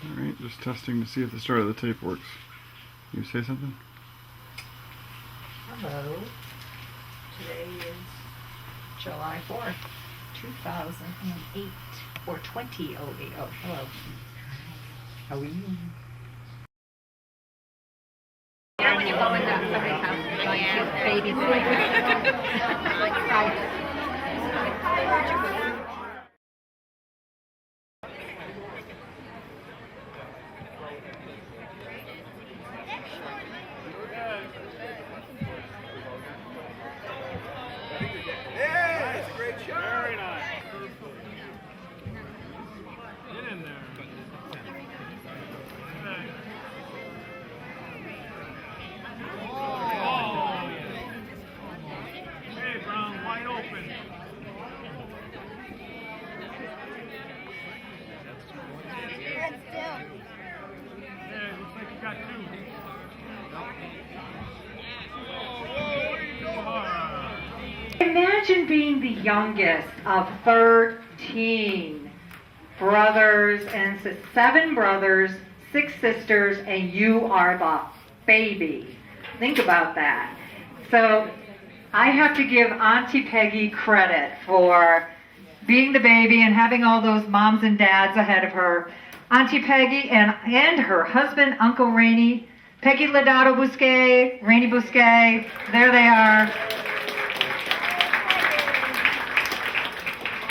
All right, just testing to see if the start of the tape works. You say something? Hello. Today is July 4th, 2008, or 2008. Oh, hello. How are you? You know when you go into somebody's house and they have babies Yeah, it's a great show. Very nice. Get in there. Hey, Brown, wide open. Yeah, looks like you got two. Imagine being the youngest of 13 brothers and 7 brothers, 6 sisters, and you are the baby. Think about that. So I have to give Auntie Peggy credit for being the baby and having all those moms and dads ahead of her. Auntie Peggy and her husband, Uncle Rainey, Peggy Lodato Bousquet, Rainey Bousquet, there they are.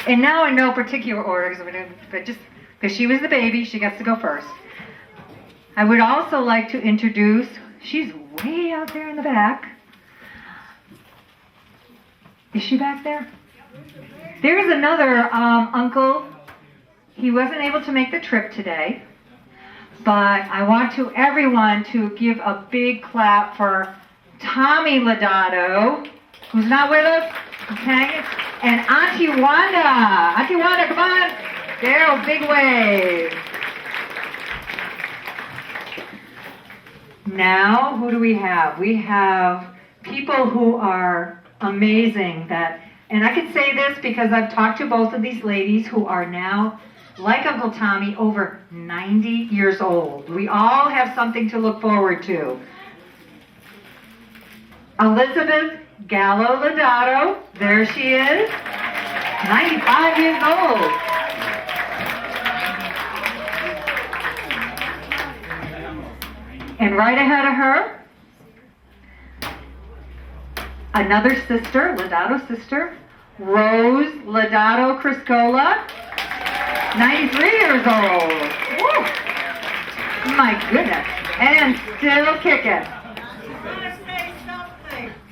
And now in no particular order, but just because she was the baby, she gets to go first. I would also like to introduce, she's way out there in the back. Is she back there? There's another uncle. He wasn't able to make the trip today, but I want everyone to give a big clap for Tommy Lodato, who's not with us. Okay, and Auntie Wanda. Auntie Wanda, come on. Daryl, big wave. Now, who do we have? We have people who are amazing and I can say this because I've talked to both of these ladies who are now, like Uncle Tommy, over 90 years old. We all have something to look forward to. Elizabeth Gallo Lodato, there she is, 95 years old. And right ahead of her, another sister, Lodato sister, Rose Lodato Criscola, 93 years old. Woo. My goodness. And still kicking.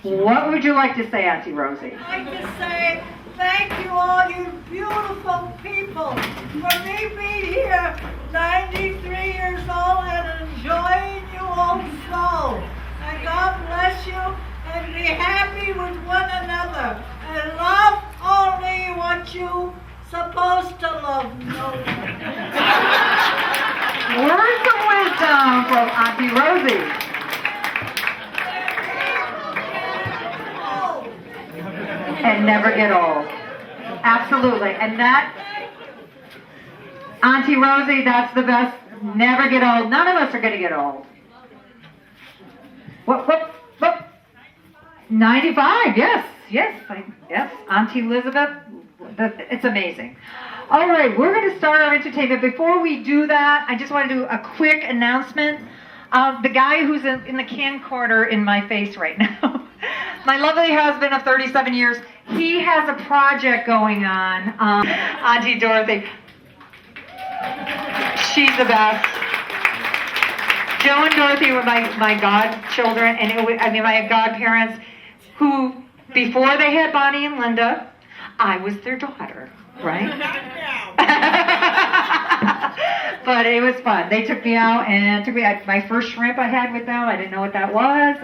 What would you like to say, Auntie Rosie? I'd like to say thank you all, you beautiful people, for me being here, 93 years old, and enjoying you all so. And God bless you, and be happy with one another. And love only what you supposed to love. No. Words of wisdom from Auntie Rosie. And never get old. Absolutely. And that, Auntie Rosie, that's the best. Never get old. None of us are going to get old. What? 95, yes. Yes. Auntie Elizabeth, it's amazing. All right, we're going to start our entertainment. Before we do that, I just want to do a quick announcement of the guy who's in the camcorder in my face right now. My lovely husband of 37 years, he has a project going on. Auntie Dorothy, she's the best. Joe and Dorothy were my godchildren, and my godparents, who, before they had Bonnie and Linda, I was their daughter, right? But it was fun. They took me out and took me out. My first shrimp I had with them, I didn't know what that was.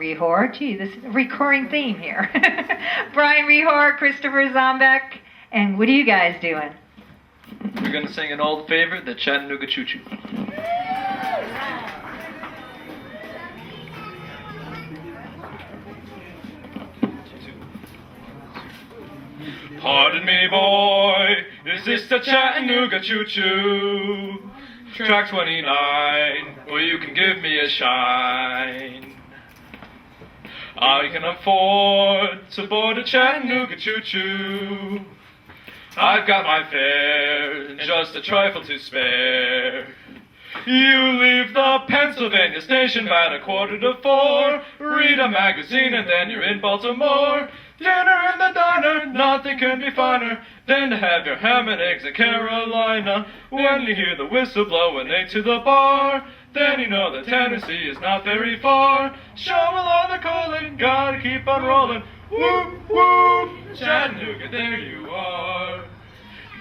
Rehor. Gee, this is a recurring theme here. Brian Rehor, Christopher Zombek, and what are you guys doing? We're going to sing an old favorite, the Chattanooga Choo Choo. Pardon me, boy, is this the Chattanooga Choo Choo? Track 29, well, you can give me a shine. I can afford to board a Chattanooga Choo Choo. I've got my fare, just a trifle to spare. You leave the Pennsylvania station about 3:45, read a magazine and then you're in Baltimore. Dinner in the diner, nothing can be finer than to have your ham and eggs in Carolina. When you hear the whistle blow and 8 to the bar, then you know that Tennessee is not very far. Show along the calling, gotta keep on rolling. Whoop, whoop, Chattanooga, there you are.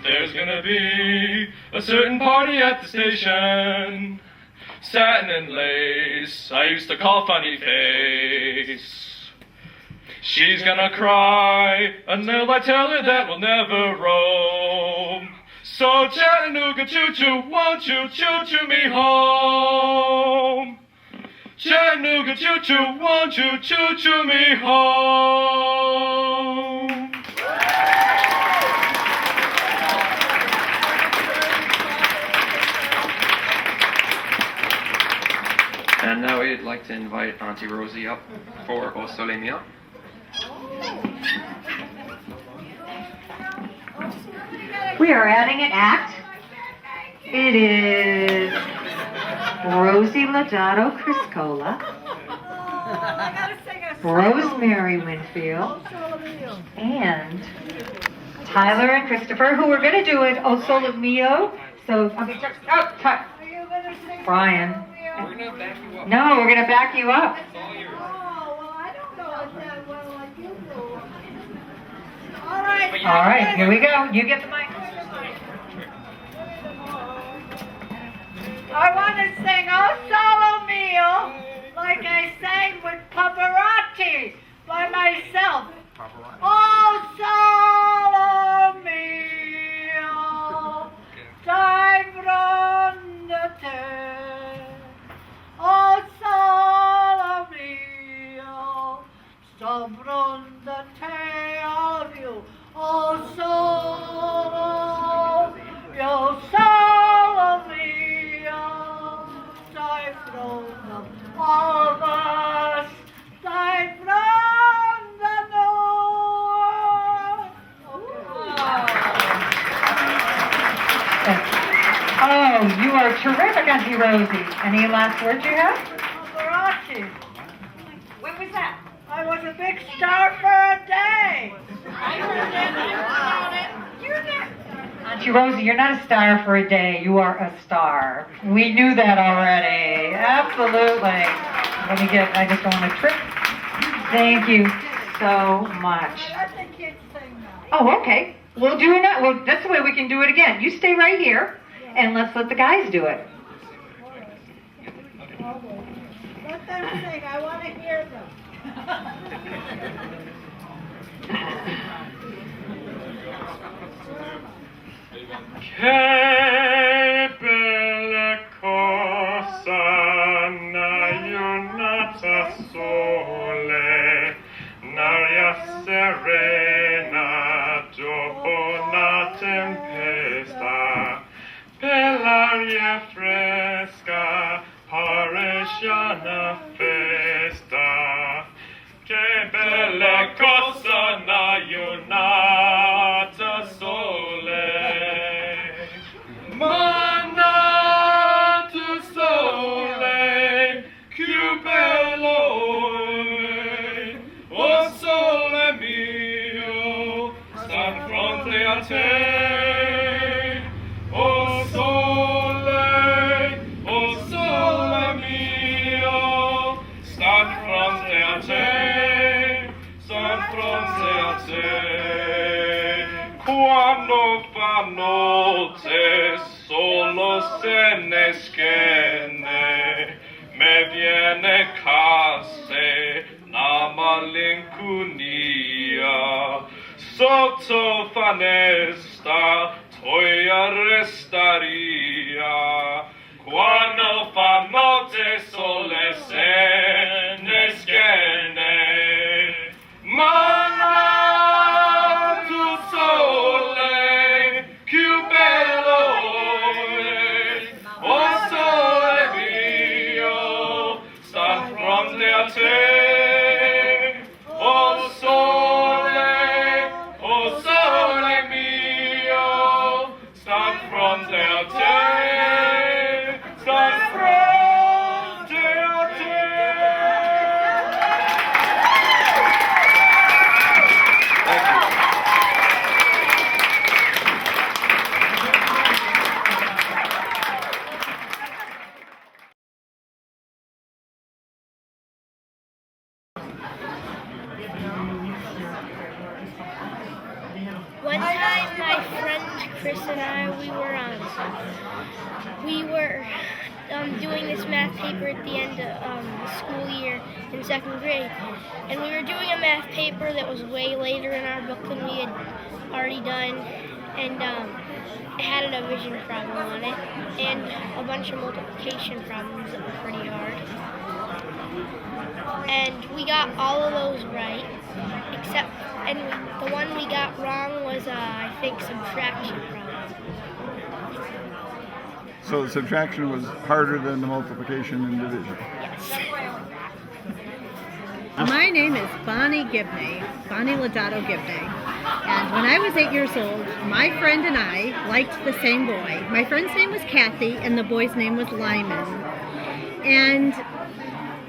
There's gonna be a certain party at the station. Satin and lace, I used to call Funny Face. She's gonna cry until I tell her that we'll never roam. So Chattanooga choo-choo, won't you choo-choo me home? Chattanooga choo-choo, won't you choo-choo me home? And now we'd like to invite Auntie Rosie up for O Sole Mio. We are adding an act. It is Rosie Lodato Criscola, Rosemary Winfield, and Tyler and Christopher, who are going to do it O Sole Mio. So, Brian. We're gonna back you up. No, we're going to back you up. Oh, well, I don't know it that well like you do. All right. All right, here we go. You get the mic. I want to sing O Solo Mio like I sang with Pavarotti by myself. O Solo Mio, dai brondate. O Solo Mio, sto brondate of you. O Solo, io Solo Mio, dai brondate all of us, dai brondate. Oh, you are terrific, Auntie Rosie. Any last words you have? Pavarotti. When was that? I was a big star for a day. Auntie Rosie, you're not a star for a day. You are a star. We knew that already. Absolutely. I just don't want to trip. Thank you so much. Let the kids sing now. Oh, okay. We'll do it. Well, that's the way we can do it again. You stay right here, and let's let the guys do it. Let them sing. I want to hear them. Che bella cosa un'giornata sole, un'aria serena dopo una tempesta, per l'aria fresca pare sia una festa. Che bella cosa una giornata sole. Mannato sole, più bello è, o sole mio, sta di fronte a te. O sole mio, sta di fronte a te, sta di fronte a te. Quando fa notte solo se ne schiene, me viene casse sotto finestra tua restaria quando fa notte sole se ne schiene ma tu sole più bello oh sole mio sta fronte a te oh sole mio sta fronte a te sta fronte a te. One time, my friend Chris and I, we were doing this math paper at the end of the school year in 2nd grade, and we were doing a math paper that was way later in our book than we had already done, and it had a division problem on it, and a bunch of multiplication problems that were pretty hard. And we got all of those right, and the one we got wrong was, I think, subtraction problem. So the subtraction was harder than the multiplication and division. Yes. My name is Bonnie Gibney, Bonnie Lodato Gibney. And when I was 8 years old, my friend and I liked the same boy. My friend's name was Kathy, and the boy's name was Lyman. And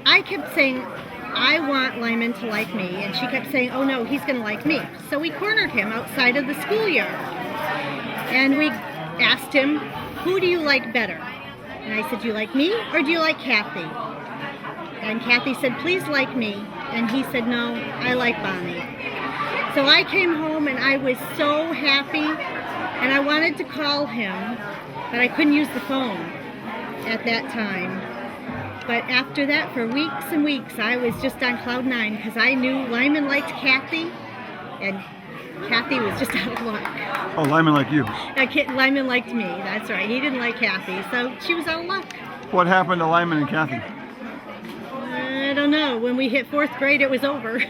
I kept saying, I want Lyman to like me, and she kept saying, oh no, he's going to like me. So we cornered him outside of the schoolyard, and we asked him, who do you like better? And I said, do you like me, or do you like Kathy? And Kathy said, please like me, and he said, no, I like Bonnie. So I came home, and I was so happy, and I wanted to call him, but I couldn't use the phone at that time. But after that, for weeks and weeks, I was just on cloud 9 because I knew Lyman liked Kathy, and Kathy was just out of luck. Oh, Lyman like you. Lyman liked me, that's right. He didn't like Kathy, so she was out of luck. What happened to Lyman and Kathy? I don't know. When we hit 4th grade, it was over.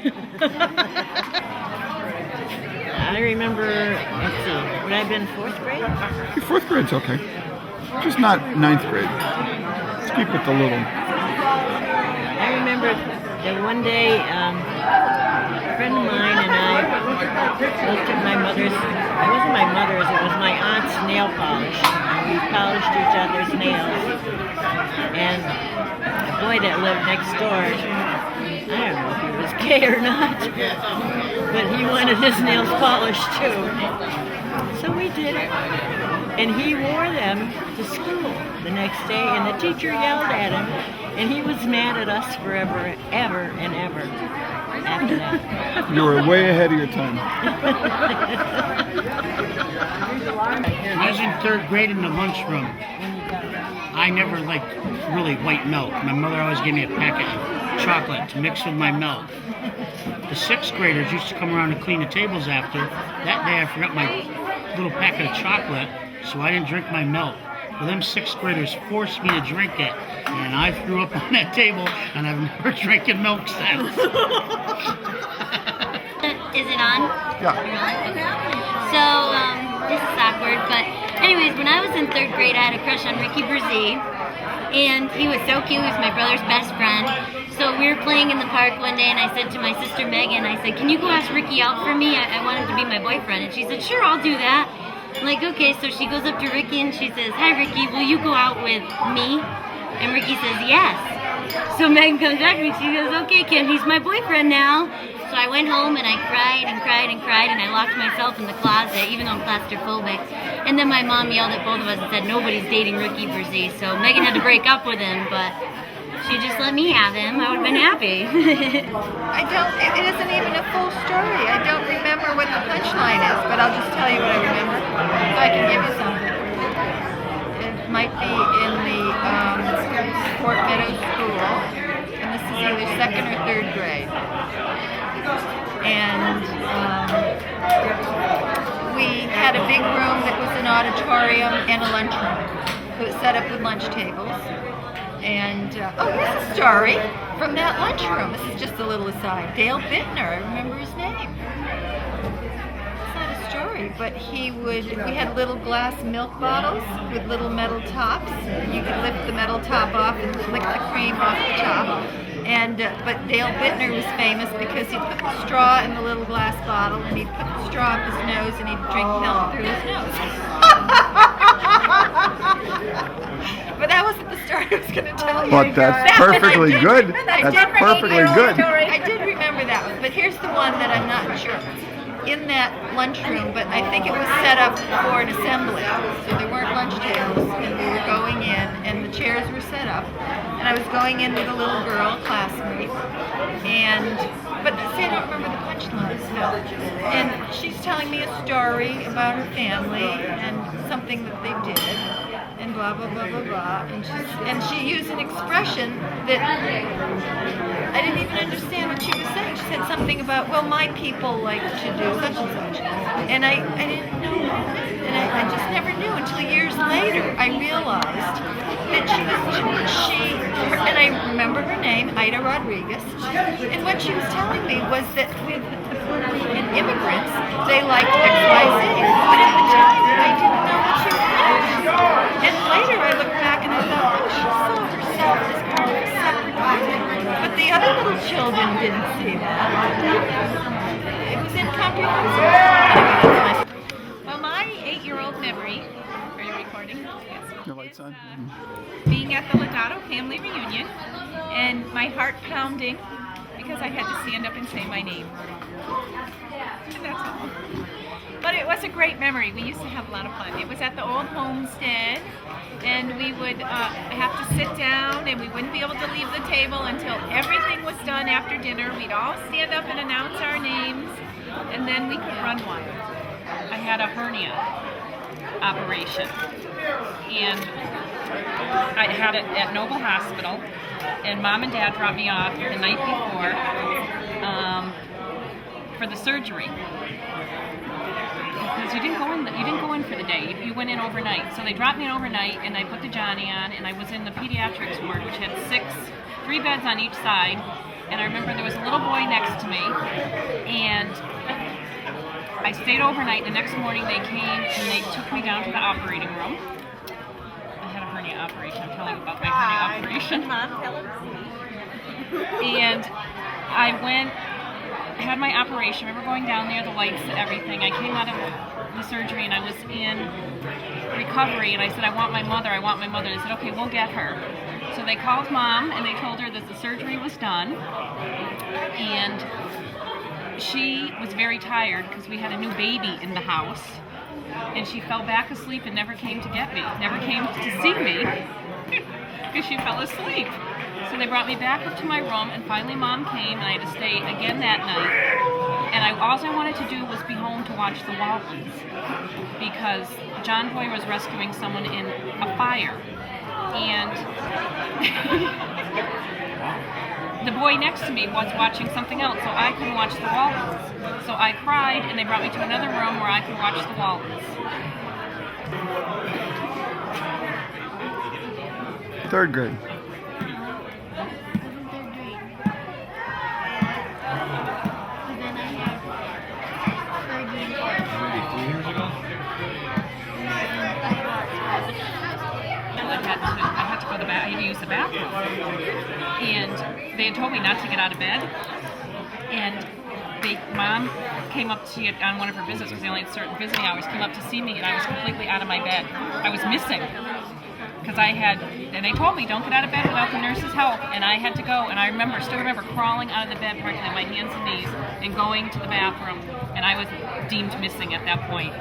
I remember, let's see, would I have been 4th grade? 4th grade's okay. Just not 9th grade. Let's keep it the little. I remember that one day, a friend of mine and I looked at my mother's, it wasn't my mother's, it was my aunt's nail polish. And we polished each other's nails. And the boy that lived next door, I don't know if he was gay or not, but he wanted his nails polished too. So we did it. And he wore them to school the next day, and the teacher yelled at him, and he was mad at us forever, ever and ever after that. You were way ahead of your time. When I was in 3rd grade in the lunchroom, I never liked really white milk. My mother always gave me a packet of chocolate to mix with my milk. The 6th graders used to come around and clean the tables after. That day I forgot my little packet of chocolate, so I didn't drink my milk. Well, them 6th graders forced me to drink it, and I threw up on that table, and I've never drinking milk since. Is it on? Yeah. So, this is awkward, but anyways, when I was in 3rd grade, I had a crush on Ricky Brzee, and he was so cute. He was my brother's best friend. So we were playing in the park one day, and I said to my sister Megan, I said, can you go ask Ricky out for me? I want him to be my boyfriend. And she said, sure, I'll do that. I'm like, okay. So she goes up to Ricky, and she says, hi, Ricky, will you go out with me? And Ricky says, yes. So Megan comes back to me, she goes, okay, Kim, he's my boyfriend now. So I went home, and I cried and cried and cried, and I locked myself in the closet, even though I'm claustrophobic. And then my mom yelled at both of us and said, nobody's dating Ricky Brzee. So Megan had to break up with him, but she just let me have him. I would have been happy. It isn't even a full story. I don't remember what the punchline is, but I'll just tell you what I remember. So I can give you something. It might be in the Fort Meadows School, and this is either 2nd or 3rd grade. And had a big room that was an auditorium and a lunchroom. It was set up with lunch tables. And, oh, here's a story from that lunchroom. This is just a little aside. Dale Bittner, I remember his name. It's not a story, but we had little glass milk bottles with little metal tops. You could lift the metal top off and lick the cream off the top. And, but Dale Bittner was famous because he'd put the straw in the little glass bottle and he'd put the straw up his nose and he'd drink milk through his nose. But that wasn't the story I was going to tell you. But that's perfectly good. That's perfectly good. I did remember that one, but here's the one that I'm not sure. In that lunchroom, but I think it was set up for an assembly, so there weren't lunch tables, and we were going in, and the chairs were set up, and I was going in with a little girl, classmate, but see, I don't remember the punchline still. And she's telling me a story about her family and something that they did, and blah blah blah blah blah. And she used an expression that I didn't even understand what she was saying. She said something about, well, my people like to do such and such, and I didn't know that, and I just never knew until years later I realized that and I remember her name, Ida Rodriguez, and what she was telling me was that with immigrants, they liked XYZ, but at the time I didn't know what she was saying. And later I looked back and I thought, oh, she saw herself as part of a separate group, but the other little children didn't see that. It was incomprehensible. Well, my 8-year-old memory, are you recording? Yes. Your light's on. Being at the Lodato family reunion and my heart pounding because I had to stand up and say my name. And that's all. But it was a great memory. We used to have a lot of fun. It was at the old homestead, and we would have to sit down, and we wouldn't be able to leave the table until everything was done after dinner. We'd all stand up and announce our names, and then we could run wild. I had a hernia operation, and I had it at Noble Hospital, and Mom and Dad dropped me off the night before for the surgery. Because you didn't go in for the day. You went in overnight. So they dropped me in overnight, and I put the Johnny on, and I was in the pediatrics ward, which had 3 beds on each side. And I remember there was a little boy next to me, and I stayed overnight. The next morning they came and they took me down to the operating room. I had a hernia operation. I'm telling you about my hernia operation. And I had my operation. I remember going down there, the lights, everything. I came out of the surgery and I was in recovery, and I said, I want my mother. They said, okay, we'll get her. So they called Mom and they told her that the surgery was done, and she was very tired because we had a new baby in the house, and she fell back asleep and never came to get me, never came to see me because she fell asleep. So they brought me back up to my room, and finally Mom came, and I had to stay again that night. And all I wanted to do was be home to watch the Waltons, because John Boy was rescuing someone in a fire. And the boy next to me was watching something else, so I couldn't watch the Waltons. So I cried, and they brought me to another room where I could watch the Waltons. 3rd grade. I had to go to the bathroom. I had to use the bathroom, and they had told me not to get out of bed. And Mom came up to on one of her visits, because they only had certain visiting hours, came up to see me, and I was completely out of my bed. I was missing, because and they told me, don't get out of bed without the nurse's help, and I had to go. And I still remember crawling out of the bed, practically on my hands and knees, and going to the bathroom, and I was deemed missing at that point.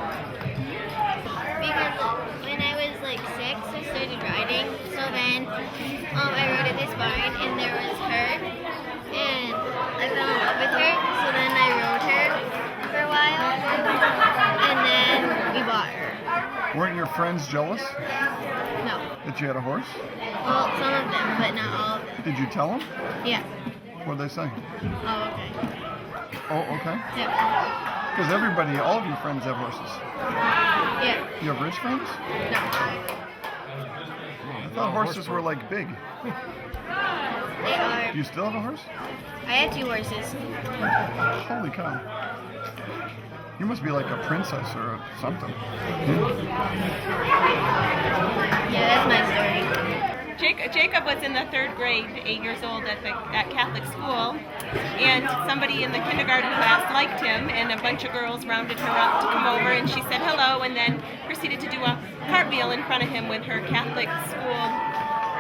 Because when I was like 6, I started riding. So then I rode at this barn, and there was her, and I fell in love with her. So then I rode her for a while, and then we bought her. Weren't your friends jealous No. that you had a horse? Well, some of them, but not all of them. Did you tell them? Yeah. What did they say? Oh, okay. Oh, okay. Yeah. Because everybody, all of your friends have horses. Yeah. You have rich friends? No. I thought horses were like big. They are. Do you still have a horse? I had 2 horses. Holy cow. You must be like a princess or something. Yeah, that's my story. Jacob was in the 3rd grade, 8 years old, at Catholic school, and somebody in the kindergarten class liked him, and a bunch of girls rounded her up to come over, and she said hello, and then proceeded to do a cartwheel in front of him with her Catholic school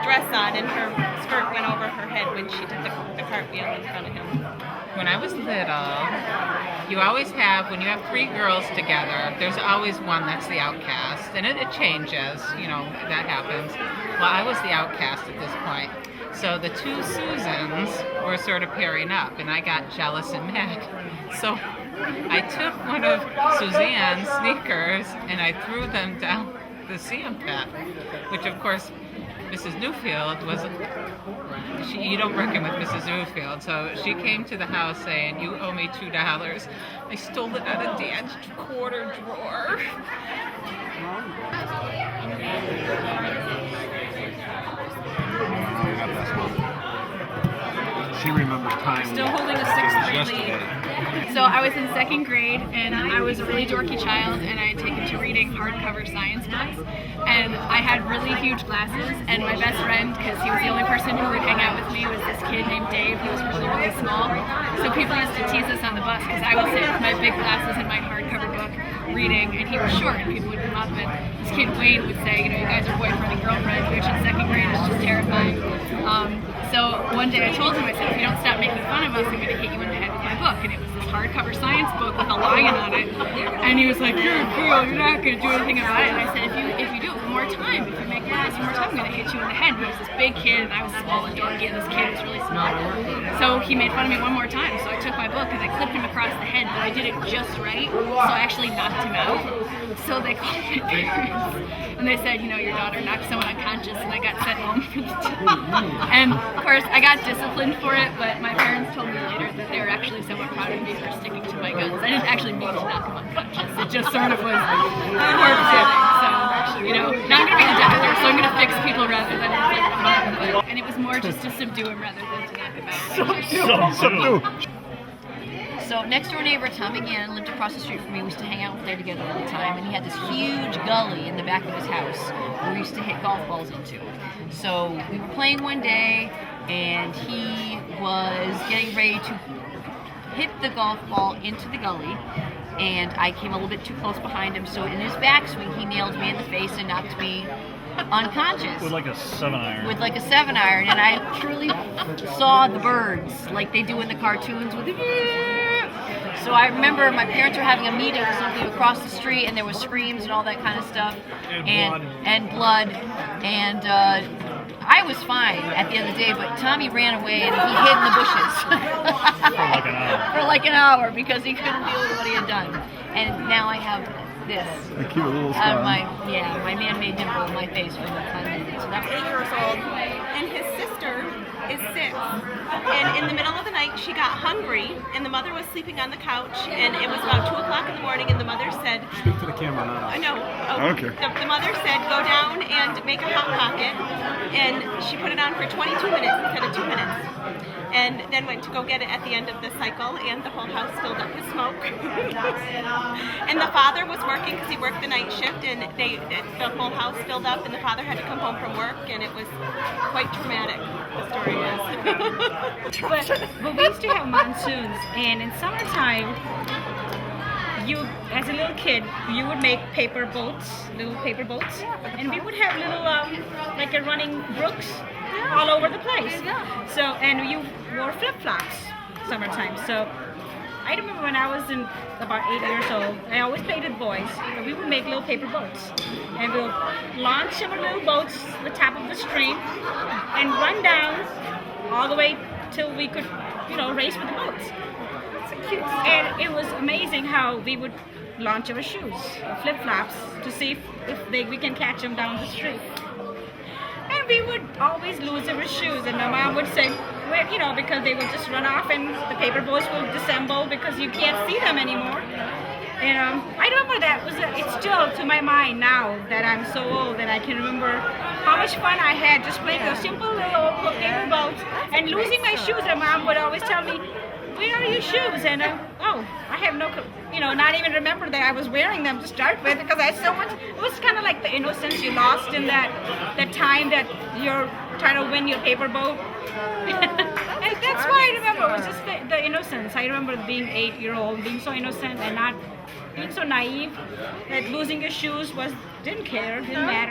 dress on, and her skirt went over her head when she did the cartwheel in front of him. When I was little, you always have, when you have 3 girls together, there's always one that's the outcast. And it changes, you know, that happens. Well, I was the outcast at this point. So the 2 Susans were sort of pairing up, and I got jealous and mad. So I took one of Suzanne's sneakers, and I threw them down the sand pit, which of course Mrs. Newfield was, you don't reckon with Mrs. Newfield, so she came to the house saying, you owe me $2. I stole it out of Dad's quarter drawer. She remembers time. Still holding a 6th grade lead. So I was in 2nd grade, and I was a really dorky child, and I had taken to reading hardcover science books. And I had really huge glasses, and my best friend, because he was the only person who would hang out with me, was this kid named Dave. He was really, really small. So people used to tease us on the bus, because I would sit with my big glasses and my hardcover book reading, and he was short, and people would come up, and this kid Wayne would say, you know, you guys are boyfriend and girlfriend, which in 2nd grade is just terrifying. So one day I told him, I said, if you don't stop making fun of us, I'm going to hit you in the head with my book. And it was this hardcover science book with a lion on it. And he was like, you're a girl, you're not going to do anything about it. And I said, if you do it one more time, if you make fun of us one more time, I'm going to hit you in the head. And he was this big kid, and I was small and dorky, and this kid was really small. So he made fun of me one more time. So I took my book and I clipped him across the head, but I did it just right. So I actually knocked him out. So they called my parents. And they said, you know, your daughter knocked someone unconscious, and I got sent home for the day. And of course, I got disciplined for it, but my parents told me later that they were actually somewhat proud of me for sticking to my guns. I didn't actually mean to knock him unconscious. It just sort of was poor positioning. So, you know, now I'm going to be the doctor, so I'm going to fix people rather than inflict harm. And it was more just to subdue him rather than to knock him out. Subdue. So next door neighbor Tommy Gannon lived across the street from me. We used to hang out there together all the time, and he had this huge gully in the back of his house where we used to hit golf balls into. So we were playing one day, and he was getting ready to hit the golf ball into the gully, and I came a little bit too close behind him, so in his backswing he nailed me in the face and knocked me unconscious. With like a 7-iron. With like a 7-iron, and I truly saw the birds like they do in the cartoons with the. So I remember my parents were having a meeting or something across the street, and there was screams and all that kind of stuff, and blood, and I was fine at the end of the day, but Tommy ran away and he hid in the bushes For like an hour. for like an hour because he couldn't deal with what he had done, and now I have this. A cute little scar. My man-made dimple in my face for the time I did. So that was 8 years old, and his sister is 6. And in the middle of the night, she got hungry, and the mother was sleeping on the couch, and it was about 2 o'clock in the morning, and the mother said, Speak to the camera now. Okay. The mother said, go down and make a Hot Pocket, and she put it on for 22 minutes instead of 2 minutes. And then went to go get it at the end of the cycle, and the whole house filled up with smoke. And the father was working because he worked the night shift, and the whole house filled up, and the father had to come home from work, and it was quite traumatic, the story is. But we used to have monsoons, and in summertime, you, as a little kid, you would make paper boats, little paper boats, and we would have little, like a running brooks all over the place. So, and you wore flip-flops summertime. So, I remember when I was about 8 years old, I always played with boys, but we would make little paper boats. And we'll launch our little boats to the top of the stream and run down all the way till we could, race with the boats. And it was amazing how we would launch our shoes, flip-flops, to see if we can catch them down the street. And we would always lose our shoes, and my mom would say, because they would just run off and the paper boats will disassemble because you can't see them anymore. And I remember that it's still to my mind now that I'm so old that I can remember how much fun I had just playing those simple little paper boats and losing my shoes. And Mom would always tell me, "Where are your shoes?" And I have no, not even remember that I was wearing them to start with because I had so much. It was kind of like the innocence you lost in that time that you're trying to win your paper boat. And that's why I remember. It was just the innocence. I remember being 8-year-old, being so innocent and not being so naive that losing your shoes didn't care, didn't matter.